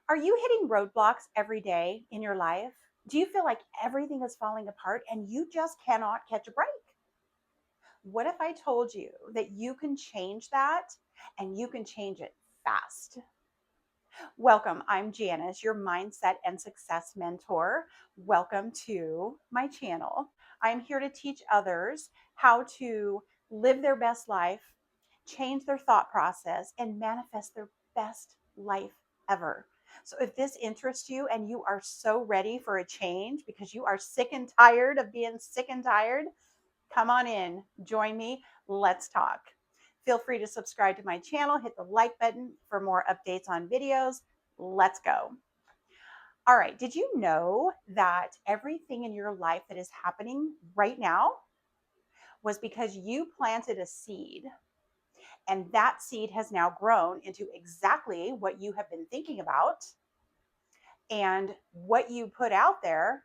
Are you hitting roadblocks every day in your life? Do you feel like everything is falling apart and you just cannot catch a break? What if I told you that you can change that and you can change it fast? Welcome. I'm Janice, your mindset and success mentor. Welcome to my channel. I'm here to teach others how to live their best life, change their thought process, and manifest their best life ever. So, if this interests you and you are so ready for a change because you are sick and tired of being sick and tired, come on in, join me, let's talk. Feel free to subscribe to my channel, hit the like button for more updates on videos. Let's go. All right, did you know that everything in your life that is happening right now was because you planted a seed, and that seed has now grown into exactly what you have been thinking about, and what you put out there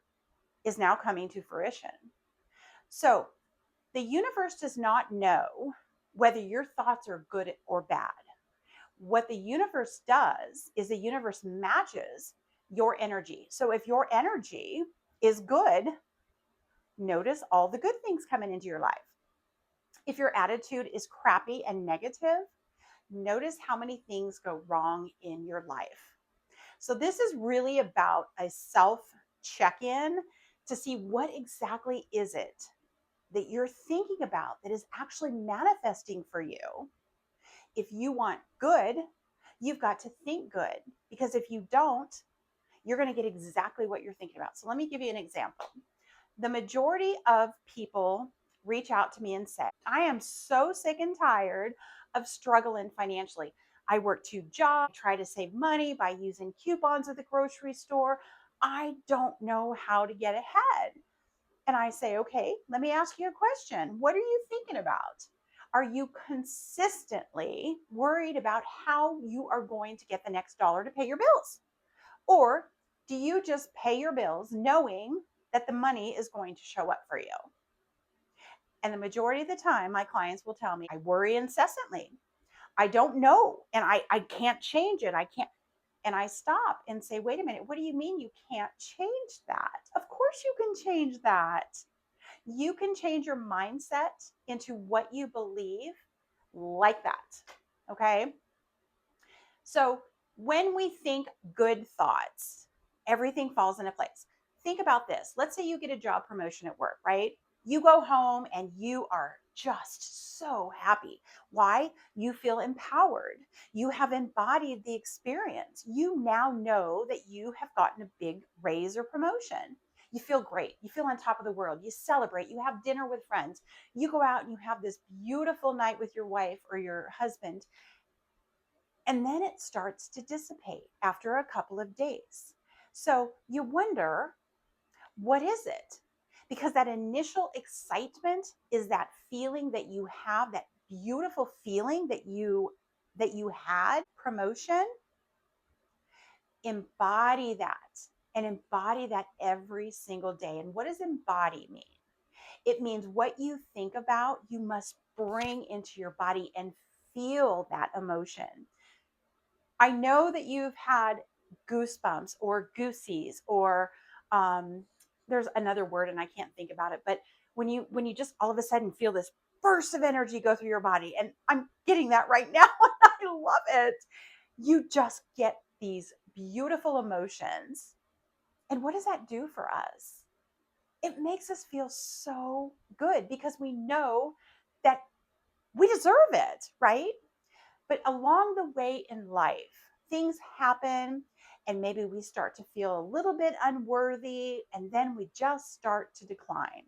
is now coming to fruition. So, the universe does not know whether your thoughts are good or bad. What the universe does is the universe matches your energy. So if your energy is good, notice all the good things coming into your life. If your attitude is crappy and negative, notice how many things go wrong in your life. So this is really about a self check-in to see what exactly is it that you're thinking about that is actually manifesting for you. If you want good, you've got to think good, because if you don't, you're going to get exactly what you're thinking about. So let me give you an example. The majority of people reach out to me and say, I am so sick and tired of struggling financially. I work 2 jobs, try to save money by using coupons at the grocery store. I don't know how to get ahead. And I say, okay, let me ask you a question. What are you thinking about? Are you consistently worried about how you are going to get the next dollar to pay your bills? Or do you just pay your bills knowing that the money is going to show up for you? And the majority of the time, my clients will tell me, I worry incessantly. I don't know. And I can't change it. I can't. And I stop and say, wait a minute, what do you mean you can't change that? Of course you can change that. You can change your mindset into what you believe, like that. Okay. So when we think good thoughts, everything falls into place. Think about this. Let's say you get a job promotion at work, right? You go home and you are just so happy. Why? You feel empowered. You have embodied the experience. You now know that you have gotten a big raise or promotion. You feel great. You feel on top of the world. You celebrate. You have dinner with friends. You go out and you have this beautiful night with your wife or your husband, and then it starts to dissipate after a couple of days. So you wonder, what is it? Because that initial excitement is that feeling that you have, that beautiful feeling that you had promotion. Embody that, and embody that every single day. And what does embody mean? It means what you think about, you must bring into your body and feel that emotion. I know that you've had goosebumps or goosies, or there's another word and I can't think about it, but when you just all of a sudden feel this burst of energy go through your body, and I'm getting that right now and I love it. You just get these beautiful emotions. And what does that do for us? It makes us feel so good because we know that we deserve it, right? But along the way in life, things happen, and maybe we start to feel a little bit unworthy, and then we just start to decline.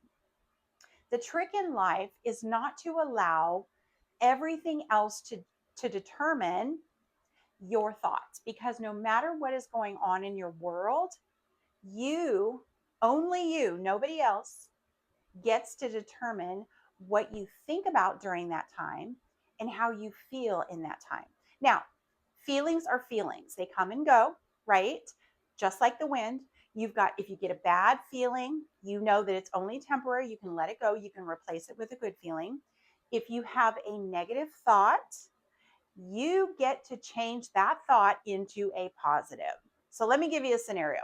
The trick in life is not to allow everything else to determine your thoughts, because no matter what is going on in your world, you, only you, nobody else, gets to determine what you think about during that time and how you feel in that time. Now, feelings are feelings, they come and go, right? Just like the wind. If you get a bad feeling, you know that it's only temporary. You can let it go, you can replace it with a good feeling. If you have a negative thought, you get to change that thought into a positive. So let me give you a scenario.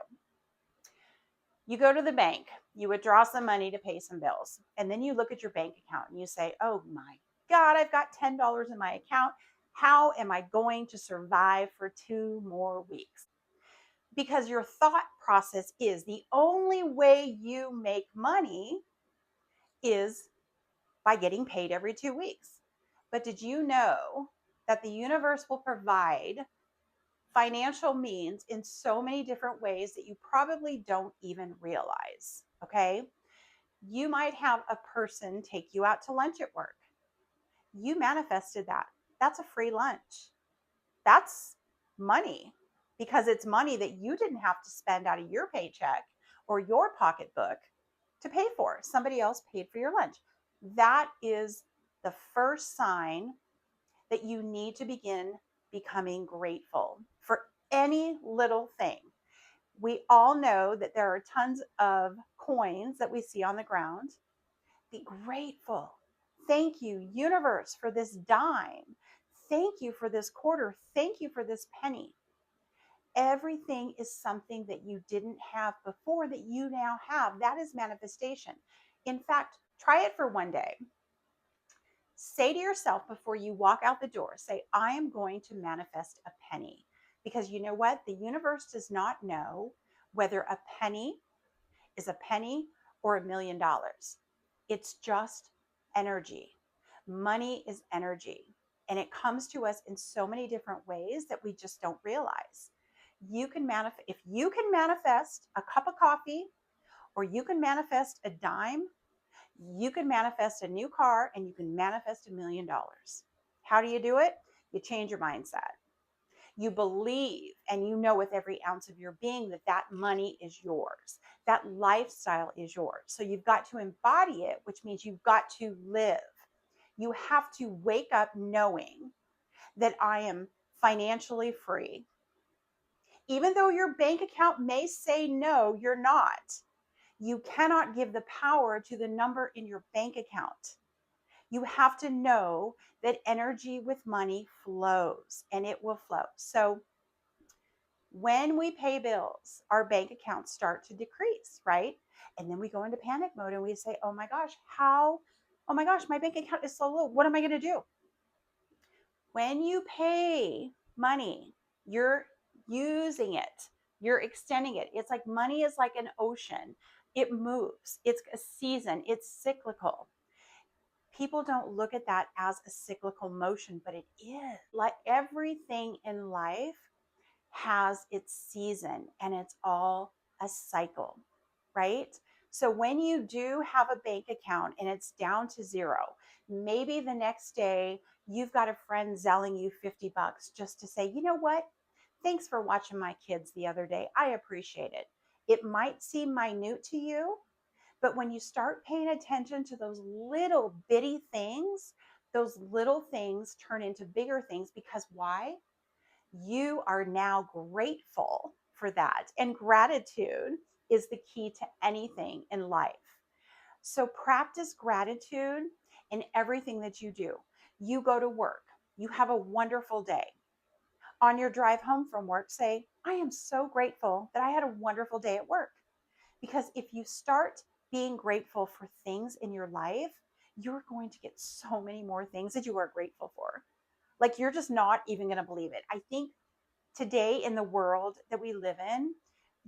You go to the bank, you withdraw some money to pay some bills, and then you look at your bank account and you say, oh my God, I've got $10 in my account. How am I going to survive for 2 more weeks? Because your thought process is the only way you make money is by getting paid every 2 weeks. But did you know that the universe will provide financial means in so many different ways that you probably don't even realize? Okay. You might have a person take you out to lunch at work. You manifested that. That's a free lunch. That's money, because it's money that you didn't have to spend out of your paycheck or your pocketbook to pay for. Somebody else paid for your lunch. That is the first sign that you need to begin becoming grateful for any little thing. We all know that there are tons of coins that we see on the ground. Be grateful. Thank you, universe, for this dime. Thank you for this quarter. Thank you for this penny. Everything is something that you didn't have before that you now have. That is manifestation. In fact, try it for one day. Say to yourself before you walk out the door, say, I am going to manifest a penny. Because you know what? The universe does not know whether a penny is a penny or $1,000,000. It's just energy. Money is energy, and it comes to us in so many different ways that we just don't realize. You can manifest, if you can manifest a cup of coffee, or you can manifest a dime, you can manifest a new car, and you can manifest $1,000,000. How do you do it? You change your mindset. You believe and you know with every ounce of your being that that money is yours. That lifestyle is yours. So you've got to embody it, which means you've got to live. You have to wake up knowing that I am financially free. Even though your bank account may say no, you're not. You cannot give the power to the number in your bank account. You have to know that energy with money flows, and it will flow. So when we pay bills, our bank accounts start to decrease, right? And then we go into panic mode and we say, oh my gosh, oh my gosh, my bank account is so low. What am I going to do? When you pay money, you're using it, you're extending it. It's like money is like an ocean, it moves, it's a season, it's cyclical. People don't look at that as a cyclical motion, but it is. Like everything in life has its season, and it's all a cycle, right? So when you do have a bank account and it's down to zero, maybe the next day you've got a friend selling you $50 just to say, you know what? Thanks for watching my kids the other day. I appreciate it. It might seem minute to you, but when you start paying attention to those little bitty things, those little things turn into bigger things. Because why? You are now grateful for that. And gratitude is the key to anything in life. So practice gratitude in everything that you do. You go to work, you have a wonderful day. On your drive home from work, say, I am so grateful that I had a wonderful day at work. Because if you start being grateful for things in your life, you're going to get so many more things that you are grateful for. Like you're just not even going to believe it. I think today in the world that we live in,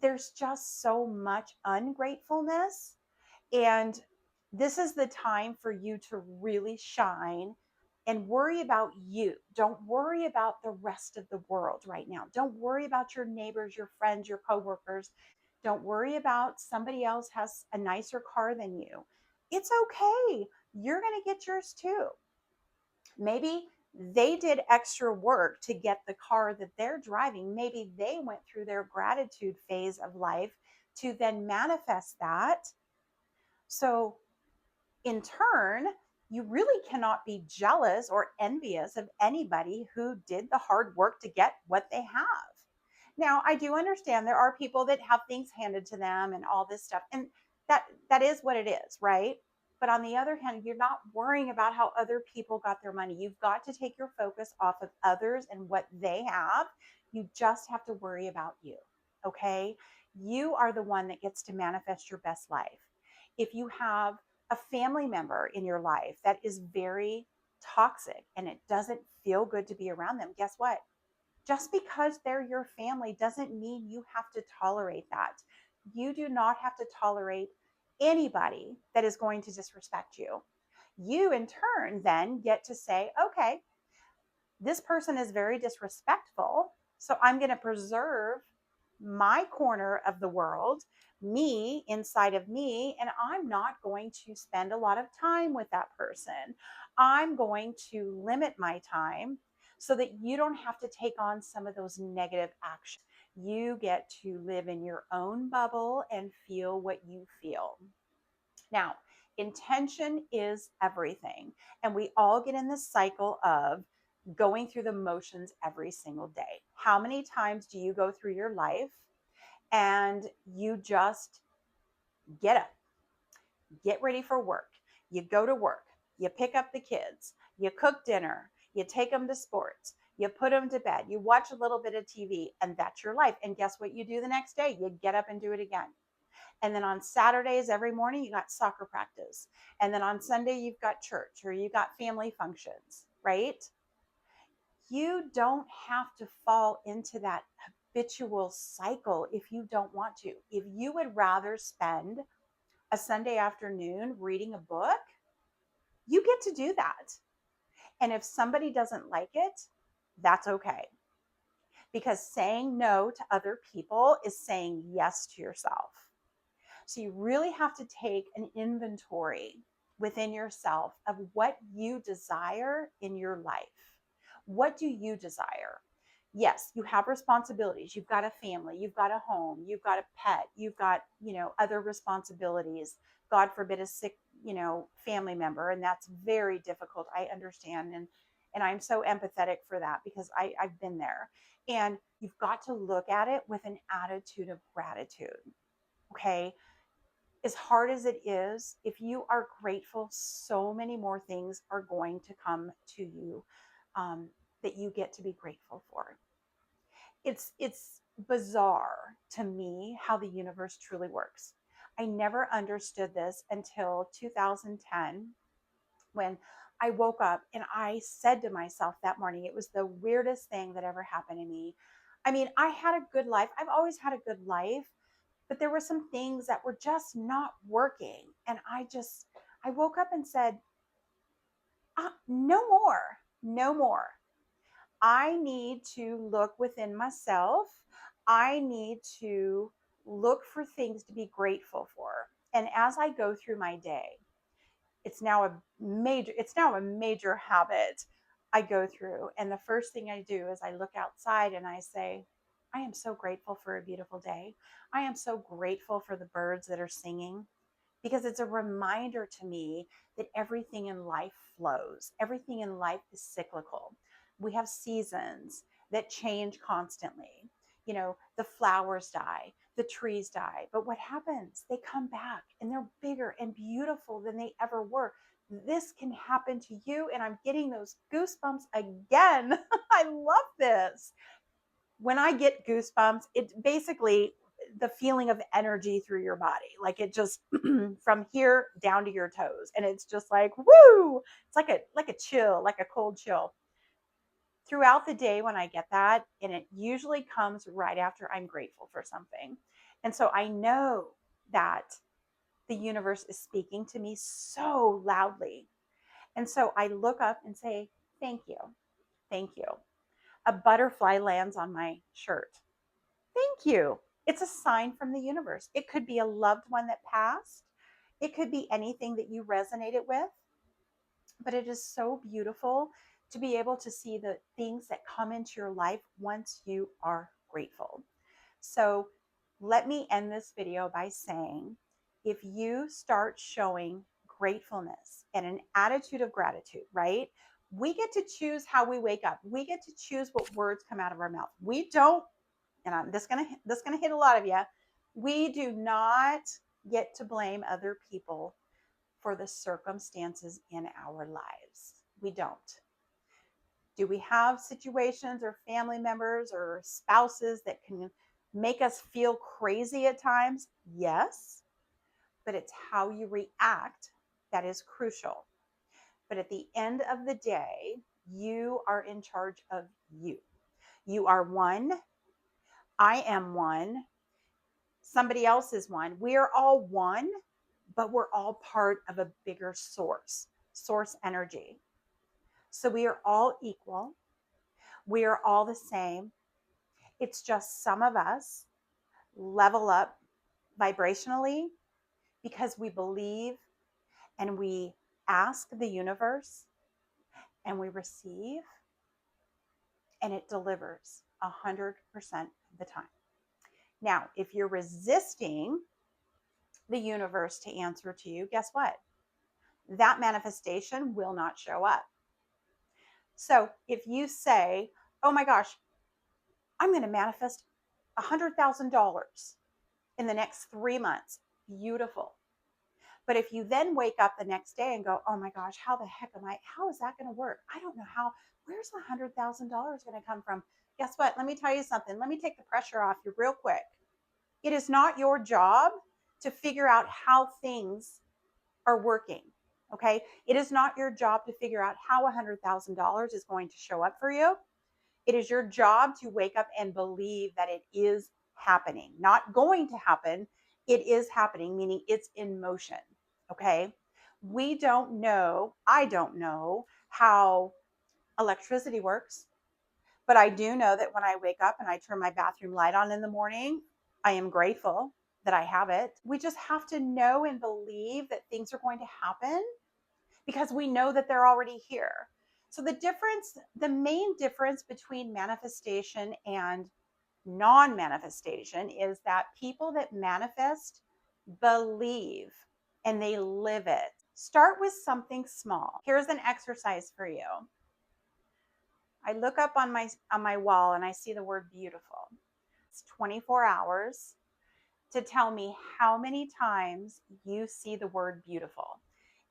there's just so much ungratefulness. And this is the time for you to really shine and worry about you. Don't worry about the rest of the world right now. Don't worry about your neighbors, your friends, your coworkers. Don't worry about somebody else has a nicer car than you. It's okay. You're going to get yours too. Maybe they did extra work to get the car that they're driving. Maybe they went through their gratitude phase of life to then manifest that. So, in turn, you really cannot be jealous or envious of anybody who did the hard work to get what they have. Now, I do understand there are people that have things handed to them and all this stuff, and that is what it is, right? But on the other hand, you're not worrying about how other people got their money. You've got to take your focus off of others and what they have. You just have to worry about you. okay? You are the one that gets to manifest your best life. If you have a family member in your life that is very toxic and it doesn't feel good to be around them, guess what? Just because they're your family doesn't mean you have to tolerate that. You do not have to tolerate anybody that is going to disrespect you. You, in turn, then get to say, okay, this person is very disrespectful. So I'm going to preserve my corner of the world, me inside of me, and I'm not going to spend a lot of time with that person. I'm going to limit my time so that you don't have to take on some of those negative actions. You get to live in your own bubble and feel what you feel. Now, intention is everything. And we all get in this cycle of going through the motions every single day. How many times do you go through your life and you just get up, get ready for work, you go to work, you pick up the kids, you cook dinner, you take them to sports, you put them to bed, you watch a little bit of TV, and that's your life. And guess what you do the next day? You get up and do it again. And then on Saturdays, every morning, you got soccer practice. And then on Sunday, you've got church or you got family functions, right? You don't have to fall into that habitual cycle if you don't want to. If you would rather spend a Sunday afternoon reading a book, you get to do that. And if somebody doesn't like it, that's okay. Because saying no to other people is saying yes to yourself. So you really have to take an inventory within yourself of what you desire in your life. What do you desire? Yes, you have responsibilities. You've got a family, you've got a home, you've got a pet, you've got, other responsibilities. God forbid a sick, family member, and that's very difficult. I understand, and I'm so empathetic for that because I've been there. And you've got to look at it with an attitude of gratitude. Okay, as hard as it is, if you are grateful, so many more things are going to come to you um, that you get to be grateful for. It's bizarre to me how the universe truly works. I never understood this until 2010 when I woke up and I said to myself that morning, it was the weirdest thing that ever happened to me. I mean, I had a good life. I've always had a good life, but there were some things that were just not working. And I woke up and said, no more, no more. I need to look within myself. I need to look for things to be grateful for. And as I go through my day, it's now a major habit I go through. And the first thing I do is I look outside and I say, I am so grateful for a beautiful day. I am so grateful for the birds that are singing because it's a reminder to me that everything in life flows. Everything in life is cyclical. We have seasons that change constantly. The flowers die, the trees die, but what happens? They come back and they're bigger and beautiful than they ever were. This can happen to you, and I'm getting those goosebumps again. I love this. When I get goosebumps, it's basically the feeling of energy through your body. Like it just from here down to your toes. And it's just like, woo! It's like a chill, like a cold chill. Throughout the day when I get that, and it usually comes right after I'm grateful for something. And so I know that the universe is speaking to me so loudly. And so I look up and say, thank you. Thank you. A butterfly lands on my shirt. Thank you. It's a sign from the universe. It could be a loved one that passed. It could be anything that you resonated with, but it is so beautiful to be able to see the things that come into your life once you are grateful. So let me end this video by saying, if you start showing gratefulness and an attitude of gratitude, right? We get to choose how we wake up. We get to choose what words come out of our mouth. We don't, and I'm this gonna hit a lot of you. We do not get to blame other people for the circumstances in our lives. We don't. Do we have situations or family members or spouses that can make us feel crazy at times? Yes, but it's how you react that is crucial. But at the end of the day, you are in charge of you. You are one. I am one. Somebody else is one. We are all one, but we're all part of a bigger source energy. So we are all equal. We are all the same. It's just some of us level up vibrationally because we believe and we ask the universe and we receive and it delivers 100% of the time. Now, if you're resisting the universe to answer to you, guess what? That manifestation will not show up. So if you say, oh my gosh, I'm going to manifest $100,000 in the next 3 months, beautiful. But if you then wake up the next day and go, oh my gosh, how the heck how is that going to work? I don't know where's the $100,000 going to come from? Guess what? Let me tell you something. Let me take the pressure off you real quick. It is not your job to figure out how things are working. Okay. It is not your job to figure out how $100,000 is going to show up for you. It is your job to wake up and believe that it is happening, not going to happen. It is happening, meaning it's in motion. Okay. We don't know, I don't know how electricity works, but I do know that when I wake up and I turn my bathroom light on in the morning, I am grateful that I have it. We just have to know and believe that things are going to happen because we know that they're already here. So the main difference between manifestation and non-manifestation is that people that manifest believe and they live it. Start with something small. Here's an exercise for you. I look up on my wall and I see the word beautiful. It's 24 hours to tell me how many times you see the word beautiful.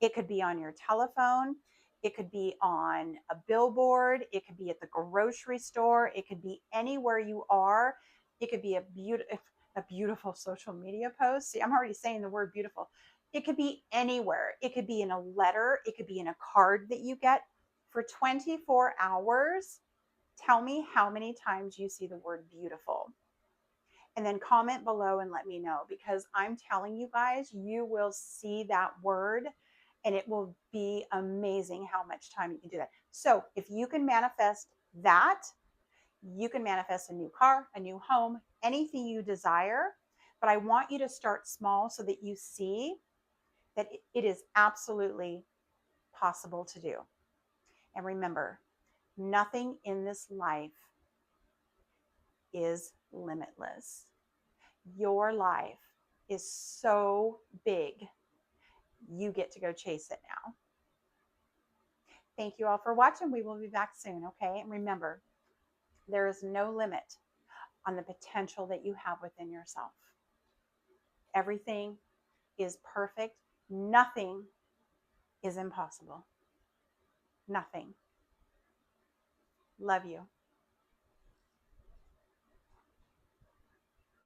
It could be on your telephone. It could be on a billboard. It could be at the grocery store. It could be anywhere you are. It could be a beautiful social media post. See, I'm already saying the word beautiful. It could be anywhere. It could be in a letter. It could be in a card that you get. For 24 hours, tell me how many times you see the word beautiful. And then comment below and let me know, because I'm telling you guys, you will see that word and it will be amazing how much time you can do that. So if you can manifest that, you can manifest a new car, a new home, anything you desire. But I want you to start small so that you see that it is absolutely possible to do. And remember, nothing in this life is limitless. Your life is so big, you get to go chase it now. Thank you all for watching. We will be back soon, okay? And remember, there is no limit on the potential that you have within yourself. Everything is perfect. Nothing is impossible. Nothing. Love you.